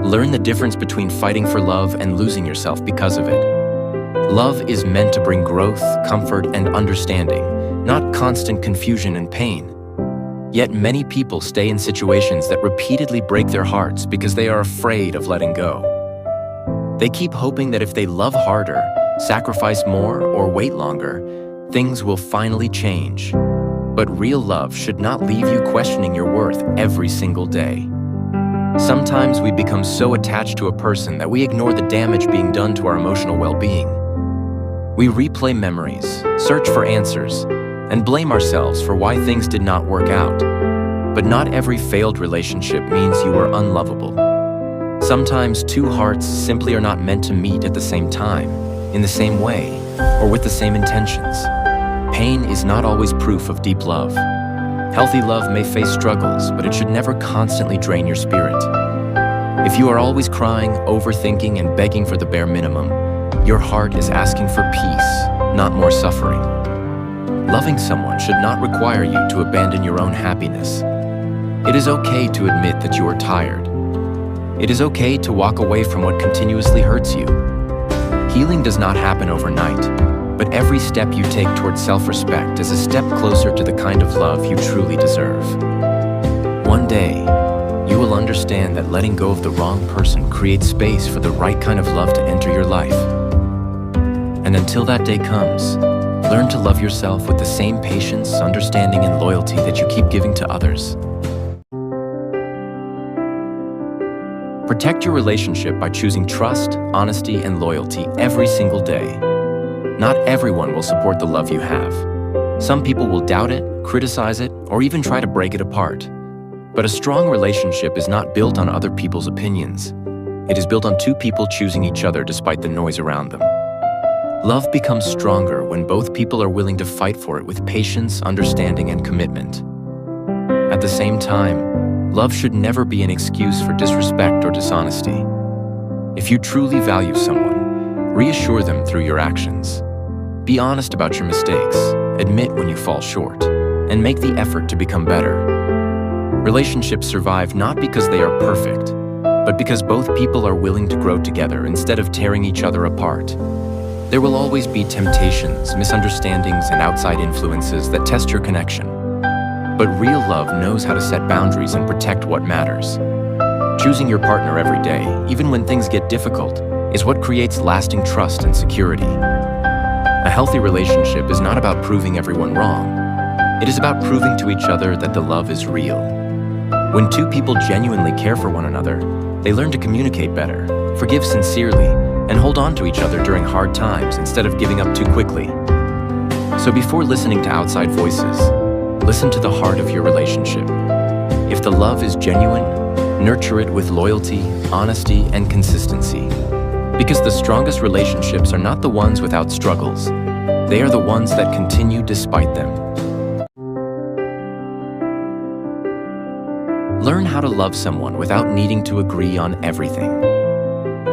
Learn the difference between fighting for love and losing yourself because of it. Love is meant to bring growth, comfort, and understanding, not constant confusion and pain. Yet many people stay in situations that repeatedly break their hearts because they are afraid of letting go. They keep hoping that if they love harder, sacrifice more, or wait longer, things will finally change. But real love should not leave you questioning your worth every single day. Sometimes we become so attached to a person that we ignore the damage being done to our emotional well-being. We replay memories, search for answers, and blame ourselves for why things did not work out. But not every failed relationship means you are unlovable. Sometimes two hearts simply are not meant to meet at the same time, in the same way, or with the same intentions. Pain is not always proof of deep love. Healthy love may face struggles, but it should never constantly drain your spirit. If you are always crying, overthinking, and begging for the bare minimum, your heart is asking for peace, not more suffering. Loving someone should not require you to abandon your own happiness. It is okay to admit that you are tired. It is okay to walk away from what continuously hurts you. Healing does not happen overnight, but every step you take towards self-respect is a step closer to the kind of love you truly deserve. One day, you will understand that letting go of the wrong person creates space for the right kind of love to enter your life. And until that day comes, learn to love yourself with the same patience, understanding, and loyalty that you keep giving to others. Protect your relationship by choosing trust, honesty, and loyalty every single day. Not everyone will support the love you have. Some people will doubt it, criticize it, or even try to break it apart. But a strong relationship is not built on other people's opinions. It is built on two people choosing each other despite the noise around them. Love becomes stronger when both people are willing to fight for it with patience, understanding, and commitment. At the same time, love should never be an excuse for disrespect or dishonesty. If you truly value someone, reassure them through your actions. Be honest about your mistakes, admit when you fall short, and make the effort to become better. Relationships survive not because they are perfect, but because both people are willing to grow together instead of tearing each other apart. There will always be temptations, misunderstandings, and outside influences that test your connection. But real love knows how to set boundaries and protect what matters. Choosing your partner every day, even when things get difficult, is what creates lasting trust and security. A healthy relationship is not about proving everyone wrong. It is about proving to each other that the love is real. When two people genuinely care for one another, they learn to communicate better, forgive sincerely, and hold on to each other during hard times instead of giving up too quickly. So before listening to outside voices, listen to the heart of your relationship. If the love is genuine, nurture it with loyalty, honesty, and consistency. Because the strongest relationships are not the ones without struggles. They are the ones that continue despite them. Learn how to love someone without needing to agree on everything.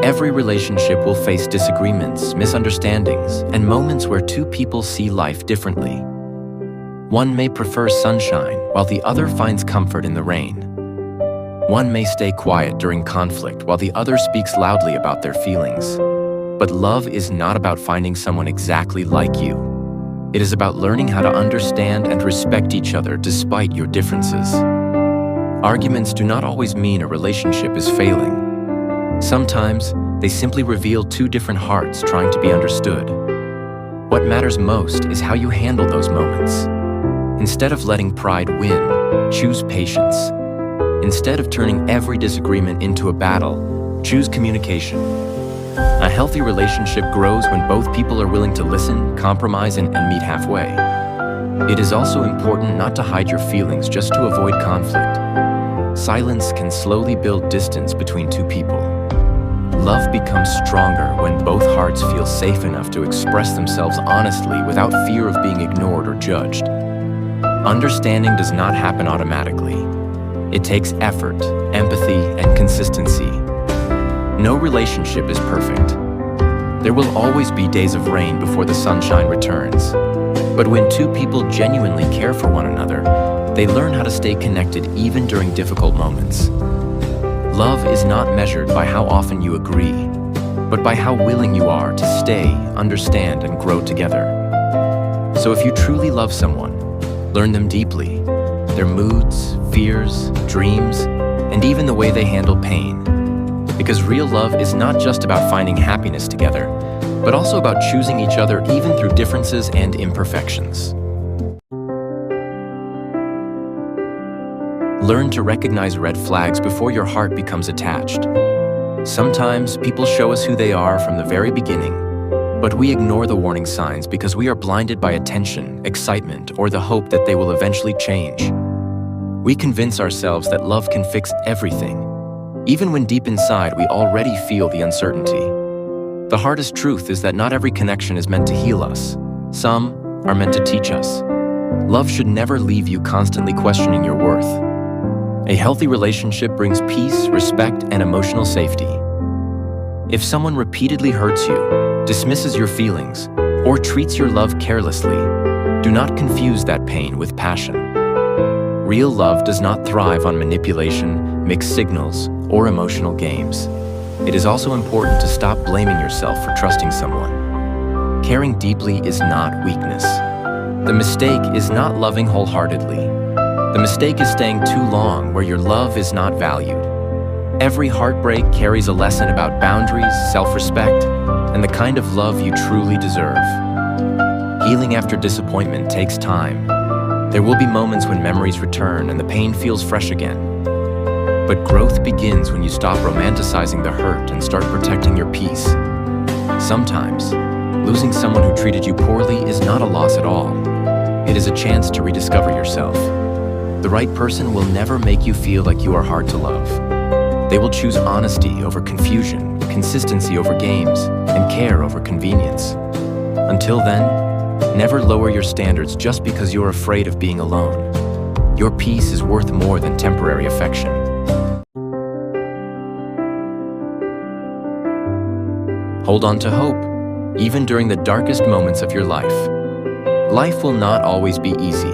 Every relationship will face disagreements, misunderstandings, and moments where two people see life differently. One may prefer sunshine, while the other finds comfort in the rain. One may stay quiet during conflict, while the other speaks loudly about their feelings. But love is not about finding someone exactly like you. It is about learning how to understand and respect each other despite your differences. Arguments do not always mean a relationship is failing. Sometimes, they simply reveal two different hearts trying to be understood. What matters most is how you handle those moments. Instead of letting pride win, choose patience. Instead of turning every disagreement into a battle, choose communication. A healthy relationship grows when both people are willing to listen, compromise, and meet halfway. It is also important not to hide your feelings just to avoid conflict. Silence can slowly build distance between two people. Love becomes stronger when both hearts feel safe enough to express themselves honestly without fear of being ignored or judged. Understanding does not happen automatically. It takes effort, empathy, and consistency. No relationship is perfect. There will always be days of rain before the sunshine returns. But when two people genuinely care for one another, they learn how to stay connected even during difficult moments. Love is not measured by how often you agree, but by how willing you are to stay, understand, and grow together. So if you truly love someone, learn them deeply, their moods, fears, dreams, and even the way they handle pain. Because real love is not just about finding happiness together, but also about choosing each other even through differences and imperfections. Learn to recognize red flags before your heart becomes attached. Sometimes people show us who they are from the very beginning, but we ignore the warning signs because we are blinded by attention, excitement, or the hope that they will eventually change. We convince ourselves that love can fix everything, even when deep inside we already feel the uncertainty. The hardest truth is that not every connection is meant to heal us. Some are meant to teach us. Love should never leave you constantly questioning your worth. A healthy relationship brings peace, respect, and emotional safety. If someone repeatedly hurts you, dismisses your feelings, or treats your love carelessly, do not confuse that pain with passion. Real love does not thrive on manipulation, mixed signals, or emotional games. It is also important to stop blaming yourself for trusting someone. Caring deeply is not weakness. The mistake is not loving wholeheartedly. The mistake is staying too long where your love is not valued. Every heartbreak carries a lesson about boundaries, self-respect, and the kind of love you truly deserve. Healing after disappointment takes time. There will be moments when memories return and the pain feels fresh again. But growth begins when you stop romanticizing the hurt and start protecting your peace. Sometimes, losing someone who treated you poorly is not a loss at all. It is a chance to rediscover yourself. The right person will never make you feel like you are hard to love. They will choose honesty over confusion, consistency over games, and care over convenience. Until then, never lower your standards just because you're afraid of being alone. Your peace is worth more than temporary affection. Hold on to hope, even during the darkest moments of your life. Life will not always be easy.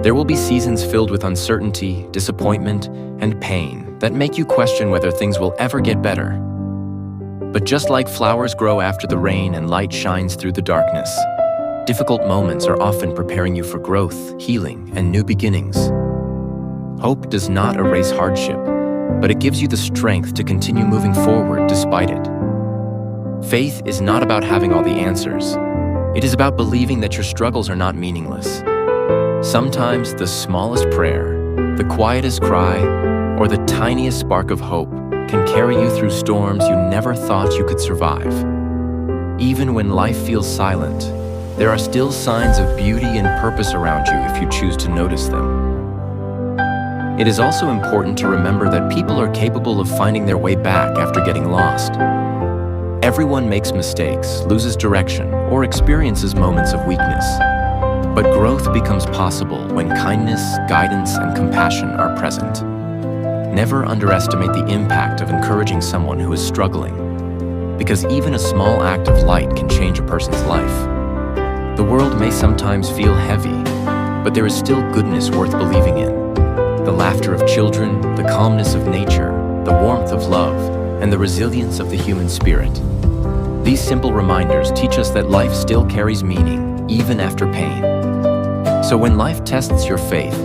There will be seasons filled with uncertainty, disappointment, and pain that make you question whether things will ever get better. But just like flowers grow after the rain and light shines through the darkness, difficult moments are often preparing you for growth, healing, and new beginnings. Hope does not erase hardship, but it gives you the strength to continue moving forward despite it. Faith is not about having all the answers. It is about believing that your struggles are not meaningless. Sometimes the smallest prayer, the quietest cry, or the tiniest spark of hope can carry you through storms you never thought you could survive. Even when life feels silent, there are still signs of beauty and purpose around you if you choose to notice them. It is also important to remember that people are capable of finding their way back after getting lost. Everyone makes mistakes, loses direction, or experiences moments of weakness. But growth becomes possible when kindness, guidance, and compassion are present. Never underestimate the impact of encouraging someone who is struggling, because even a small act of light can change a person's life. The world may sometimes feel heavy, but there is still goodness worth believing in. The laughter of children, the calmness of nature, the warmth of love, and the resilience of the human spirit. These simple reminders teach us that life still carries meaning, even after pain. So when life tests your faith,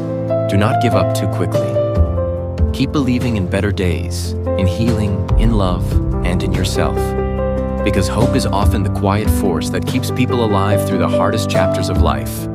do not give up too quickly. Keep believing in better days, in healing, in love, and in yourself. Because hope is often the quiet force that keeps people alive through the hardest chapters of life.